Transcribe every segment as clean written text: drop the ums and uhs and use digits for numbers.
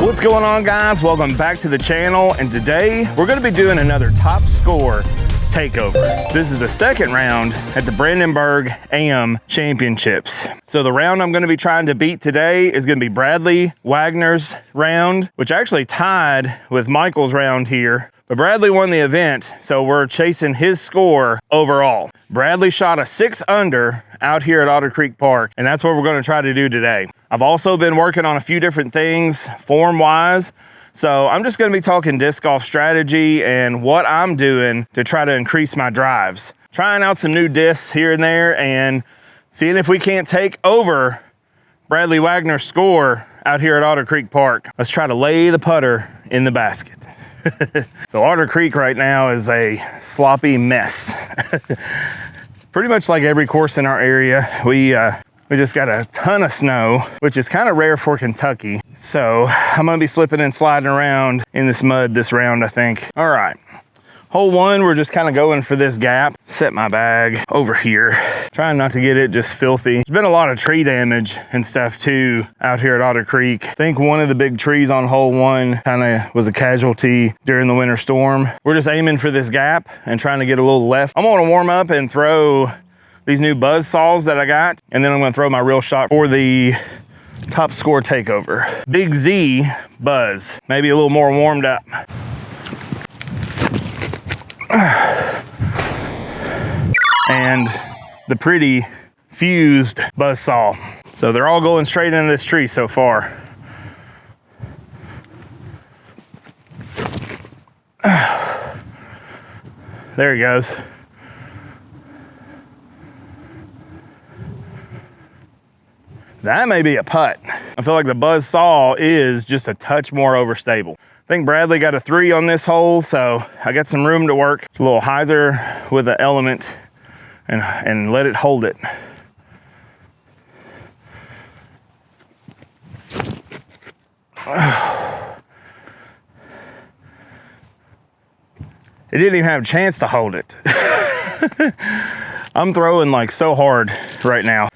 What's going on, guys? Welcome back to the channel, and today we're going to be doing another top score takeover. This is the second round at the Brandenburg AM Championships. So the round I'm going to be trying to beat today is going to be Bradley Wagner's round, which actually tied with Michael's round here. But Bradley won the event, so we're chasing his score overall. Bradley shot a 6 under out here at Otter Creek Park, and that's what we're going to try to do today. I've also been working on a few different things form-wise, so I'm just going to be talking disc golf strategy and what I'm doing to try to increase my drives. Trying out some new discs here and there and seeing if we can't take over Bradley Wagner's score out here at Otter Creek Park. Let's try to lay the putter in the basket. So Otter Creek right now is a sloppy mess. Pretty much like every course in our area. We just got a ton of snow, which is kind of rare for Kentucky. So I'm gonna be slipping and sliding around in this mud this round, I think. All right. Hole 1, we're just kind of going for this gap. Set my bag over here. Trying not to get it just filthy. There's been a lot of tree damage and stuff too out here at Otter Creek. I think one of the big trees on hole 1 kind of was a casualty during the winter storm. We're just aiming for this gap and trying to get a little left. I'm gonna warm up and throw these new buzz saws that I got, and then I'm gonna throw my real shot for the top score takeover. Big Z buzz, maybe a little more warmed up. And the pretty fused buzz saw. So they're all going straight into this tree so far. There he goes. That may be a putt. I feel like the buzz saw is just a touch more overstable. I think Bradley got a 3 on this hole, so I got some room to work. It's a little hyzer with an element and let it hold it. It didn't even have a chance to hold it. I'm throwing like so hard right now.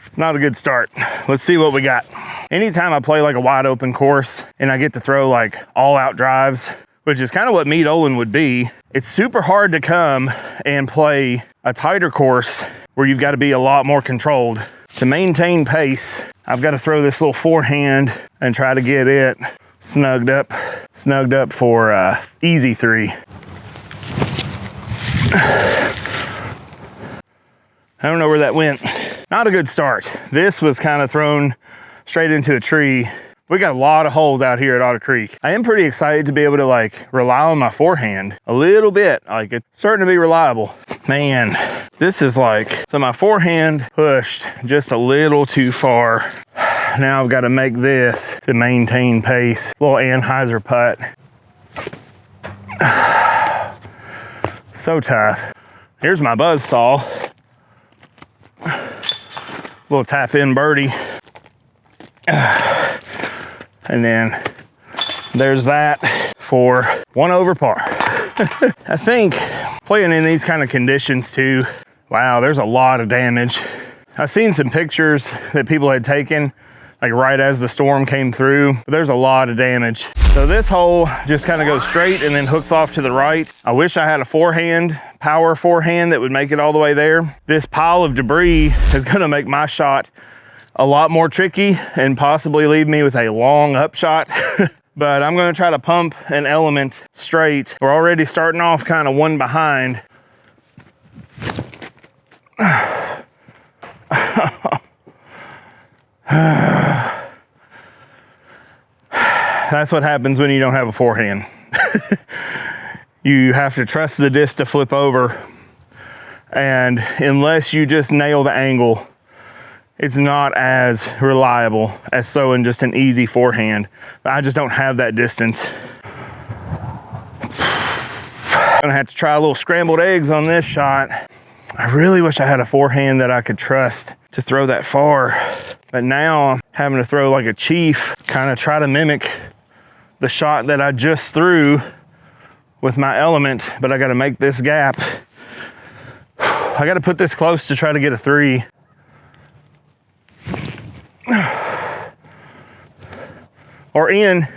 It's not a good start. Let's see what we got. Anytime I play like a wide open course and I get to throw like all out drives, which is kind of what Mead Olin would be, it's super hard to come and play a tighter course where you've got to be a lot more controlled. To maintain pace, I've got to throw this little forehand and try to get it snugged up for easy 3. I don't know where that went. Not a good start. This was kind of thrown straight into a tree. We got a lot of holes out here at Otter Creek. I am pretty excited to be able to like rely on my forehand a little bit. Like it's starting to be reliable. Man, this is like, so my forehand pushed just a little too far. Now I've got to make this to maintain pace. Little Anheuser putt. So tough. Here's my buzz saw. Little tap in birdie. And then there's that for 1 over par. I think playing in these kind of conditions too, wow, there's a lot of damage. I've seen some pictures that people had taken like right as the storm came through, but there's a lot of damage. So this hole just kind of goes straight and then hooks off to the right. I wish I had a forehand, power forehand that would make it all the way there. This pile of debris is gonna make my shot a lot more tricky and possibly leave me with a long upshot. But I'm gonna try to pump an element straight. We're already starting off kind of 1 behind. That's what happens when you don't have a forehand. You have to trust the disc to flip over. And unless you just nail the angle, it's not as reliable as throwing just an easy forehand. I just don't have that distance. I'm gonna have to try a little scrambled eggs on this shot. I really wish I had a forehand that I could trust to throw that far. But now I'm having to throw like a chief, kind of try to mimic the shot that I just threw with my element, but I gotta make this gap. I gotta put this close to try to get a 3. Or in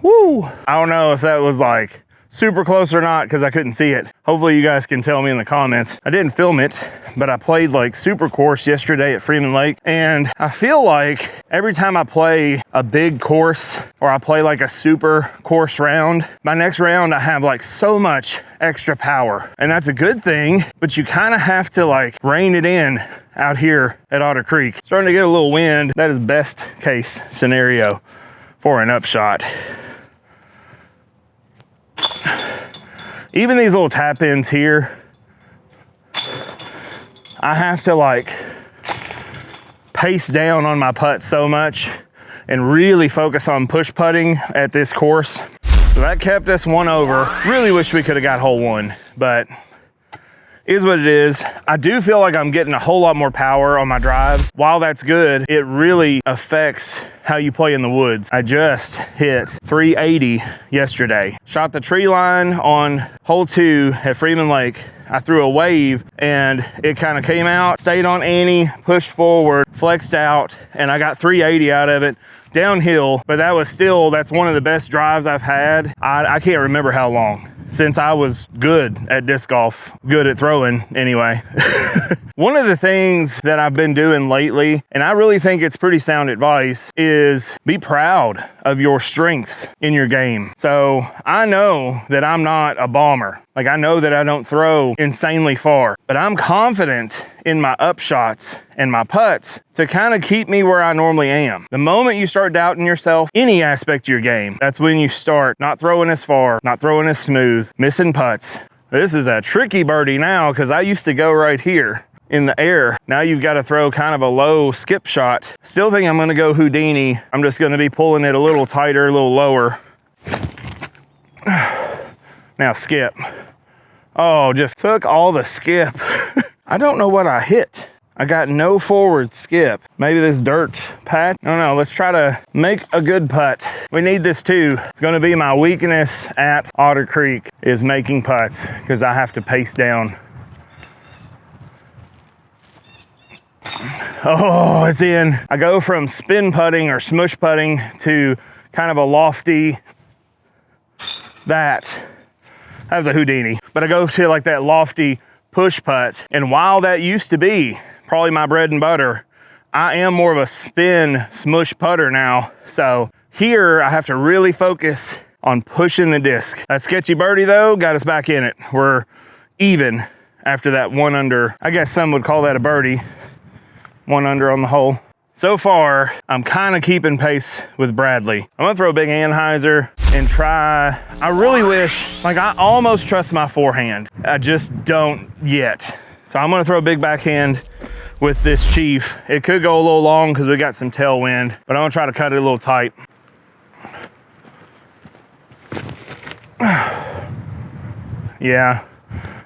Woo! I don't know if that was like super close or not because I couldn't see it. Hopefully you guys can tell me in the comments. I didn't film it, but I played like super course yesterday at Freeman Lake, and I feel like every time I play a big course or I play like a super course round, my next round I have like so much extra power, and that's a good thing, but you kind of have to like rein it in out here at Otter Creek. Starting to get a little wind. That is best case scenario for an upshot. Even these little tap ins here, I have to like pace down on my putt so much and really focus on push putting at this course. So that kept us one over. Really wish we could have got hole one, but is what it is. I do feel like I'm getting a whole lot more power on my drives. While that's good, it really affects how you play in the woods. I just hit 380 yesterday. Shot the tree line on hole 2 at Freeman Lake. I threw a wave and it kind of came out, stayed on Annie, pushed forward, flexed out, and I got 380 out of it. Downhill, but that was still, that's one of the best drives I've had. I can't remember how long since I was good at disc golf, good at throwing anyway. One of the things that I've been doing lately, and I really think it's pretty sound advice, is be proud of your strengths in your game. So I know that I'm not a bomber. Like I know that I don't throw insanely far, but I'm confident in my upshots and my putts to kind of keep me where I normally am. The moment you start doubting yourself, any aspect of your game, that's when you start not throwing as far, not throwing as smooth, missing putts. This is a tricky birdie now because I used to go right here in the air. Now you've got to throw kind of a low skip shot. Still think I'm gonna go Houdini. I'm just gonna be pulling it a little tighter, a little lower. Now skip. Oh, just took all the skip. I don't know what I hit. I got no forward skip. Maybe this dirt patch. I don't know, let's try to make a good putt. We need this too. It's gonna be my weakness at Otter Creek is making putts because I have to pace down. Oh, it's in. I go from spin putting or smush putting to kind of a lofty, that was a Houdini. But I go to like that lofty push putt. And while that used to be probably my bread and butter, I am more of a spin smush putter now. So here I have to really focus on pushing the disc. That sketchy birdie though, got us back in it. We're even after that 1 under. I guess some would call that a birdie. 1 under on the hole. So far, I'm kind of keeping pace with Bradley. I'm gonna throw a big Anheuser and try. I really wish, like I almost trust my forehand. I just don't yet. So I'm gonna throw a big backhand with this Chief. It could go a little long because we got some tailwind, but I'm gonna try to cut it a little tight. Yeah,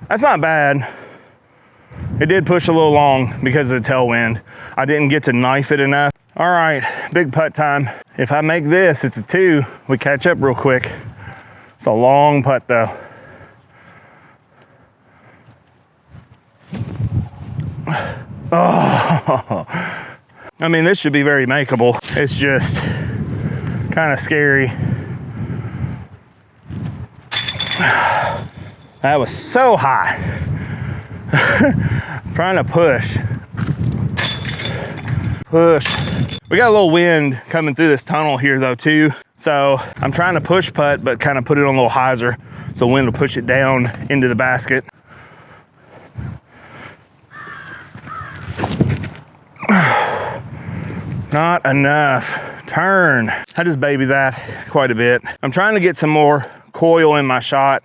that's not bad. It did push a little long because of the tailwind. I didn't get to knife it enough. All right, big putt time. If I make this, it's a 2. We catch up real quick. It's a long putt though. Oh, I mean, this should be very makeable. It's just kind of scary. That was so high. Trying to push. We got a little wind coming through this tunnel here though too. So I'm trying to push putt, but kind of put it on a little hyzer so wind will push it down into the basket. Not enough. Turn. I just baby that quite a bit. I'm trying to get some more coil in my shot.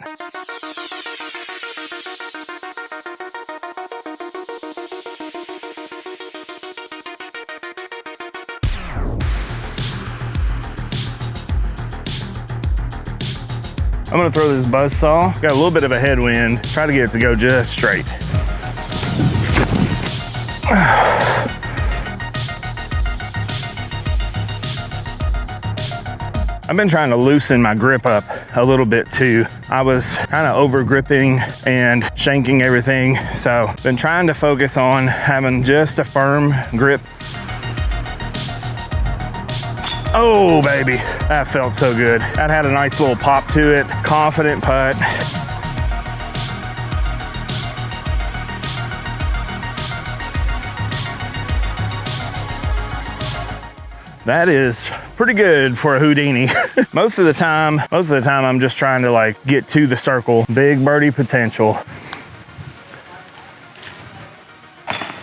I'm gonna throw this buzzsaw. Got a little bit of a headwind. Try to get it to go just straight. I've been trying to loosen my grip up a little bit too. I was kind of over gripping and shanking everything. So been trying to focus on having just a firm grip. Oh, baby, that felt so good. That had a nice little pop to it. Confident putt. That is pretty good for a Houdini. Most of the time I'm just trying to like get to the circle. Big birdie potential.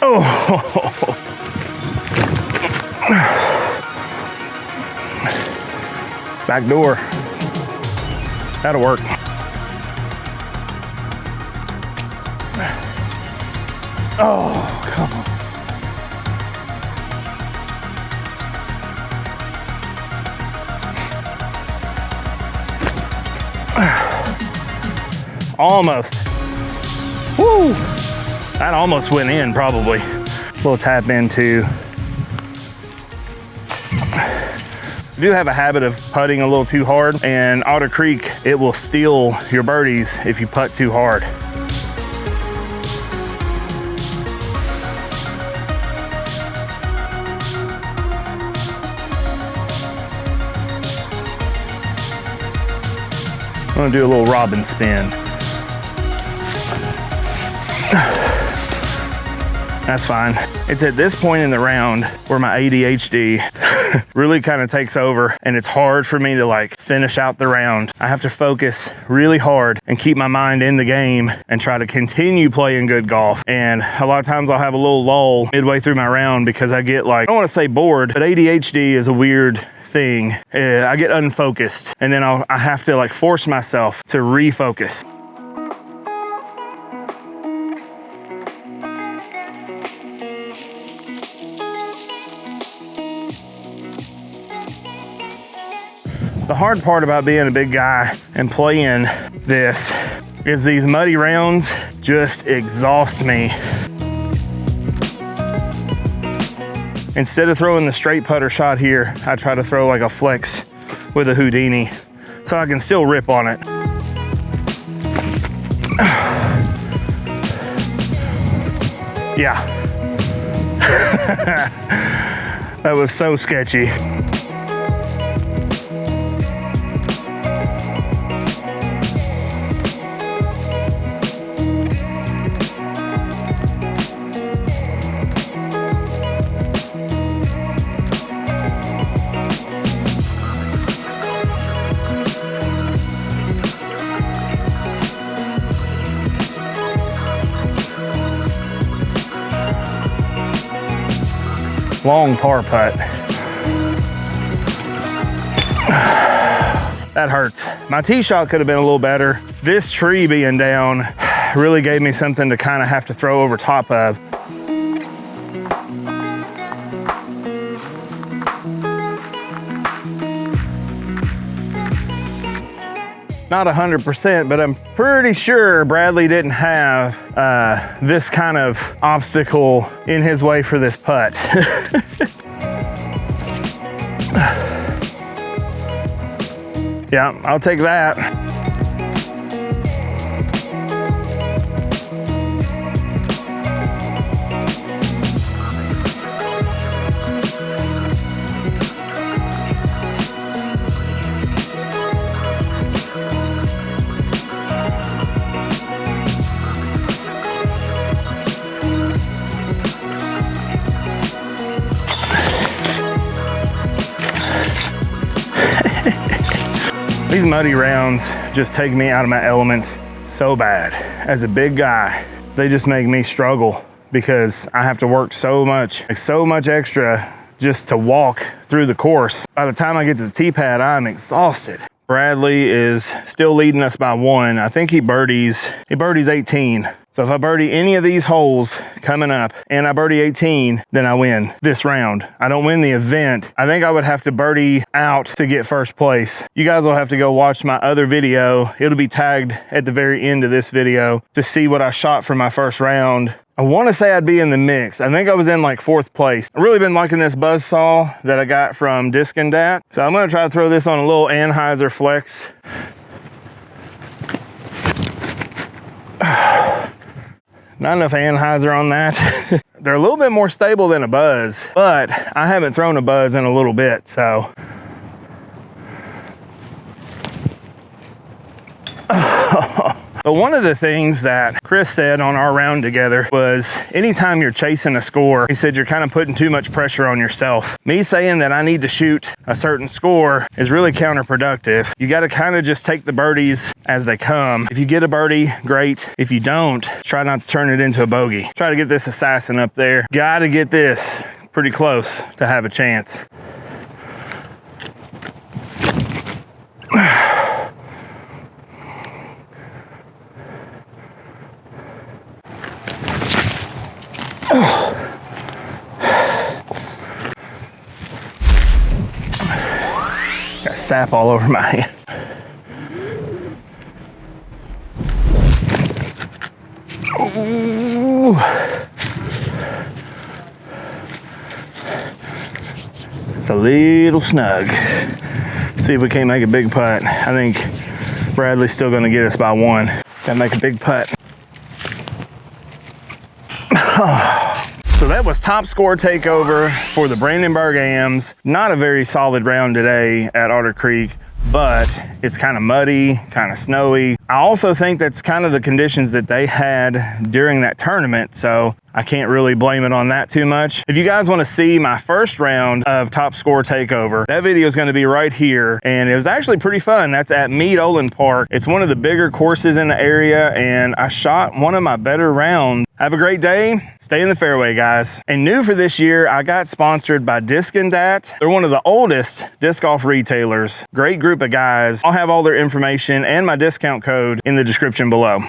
Oh. Back door. That'll work. Oh, come on. Almost. Woo! That almost went in, probably. Little tap into. I do have a habit of putting a little too hard, and Otter Creek, it will steal your birdies if you putt too hard. I'm gonna do a little robin spin. That's fine. It's at this point in the round where my ADHD really kind of takes over, and it's hard for me to like finish out the round. I have to focus really hard and keep my mind in the game and try to continue playing good golf. And a lot of times I'll have a little lull midway through my round because I get like, I don't want to say bored, but ADHD is a weird thing. I get unfocused, and then I have to like force myself to refocus. The hard part about being a big guy and playing this is these muddy rounds just exhaust me. Instead of throwing the straight putter shot here, I try to throw like a flex with a Houdini so I can still rip on it. Yeah. That was so sketchy. Long par putt. That hurts. My tee shot could have been a little better. This tree being down really gave me something to kind of have to throw over top of. Not 100%, but I'm pretty sure Bradley didn't have this kind of obstacle in his way for this putt. Yeah, I'll take that. These muddy rounds just take me out of my element so bad. As a big guy, they just make me struggle because I have to work so much extra just to walk through the course. By the time I get to the tee pad, I'm exhausted. Bradley is still leading us by 1. I think he birdies 18. So if I birdie any of these holes coming up and I birdie 18, then I win this round. I don't win the event. I think I would have to birdie out to get first place. You guys will have to go watch my other video. It'll be tagged at the very end of this video to see what I shot for my first round. I want to say I'd be in the mix. I think I was in like 4th place. I've really been liking this buzzsaw that I got from Disc N Dat. So I'm going to try to throw this on a little Anheuser flex. Not enough Anheuser on that. They're a little bit more stable than a buzz, but I haven't thrown a buzz in a little bit, so So one of the things that Chris said on our round together was anytime you're chasing a score, he said you're kind of putting too much pressure on yourself. Me saying that I need to shoot a certain score is really counterproductive. You got to kind of just take the birdies as they come. If you get a birdie, great. If you don't, try not to turn it into a bogey. Try to get this assassin up there. Got to get this pretty close to have a chance. Got sap all over my hand. Ooh. It's a little snug. See if we can't make a big putt. I think Bradley's still gonna get us by one. Gotta make a big putt. So that was top score takeover for the Brandenburg AMs. Not a very solid round today at Otter Creek, but it's kind of muddy, kind of snowy. I also think that's kind of the conditions that they had during that tournament, so I can't really blame it on that too much. If you guys want to see my first round of top score takeover, that video is going to be right here, and it was actually pretty fun. That's at MA2 Park. It's one of the bigger courses in the area, and I shot one of my better rounds. Have a great day. Stay in the fairway, guys. And new for this year, I got sponsored by Disc N Dat. They're one of the oldest disc golf retailers. Great group of guys. I'll have all their information and my discount code in the description below.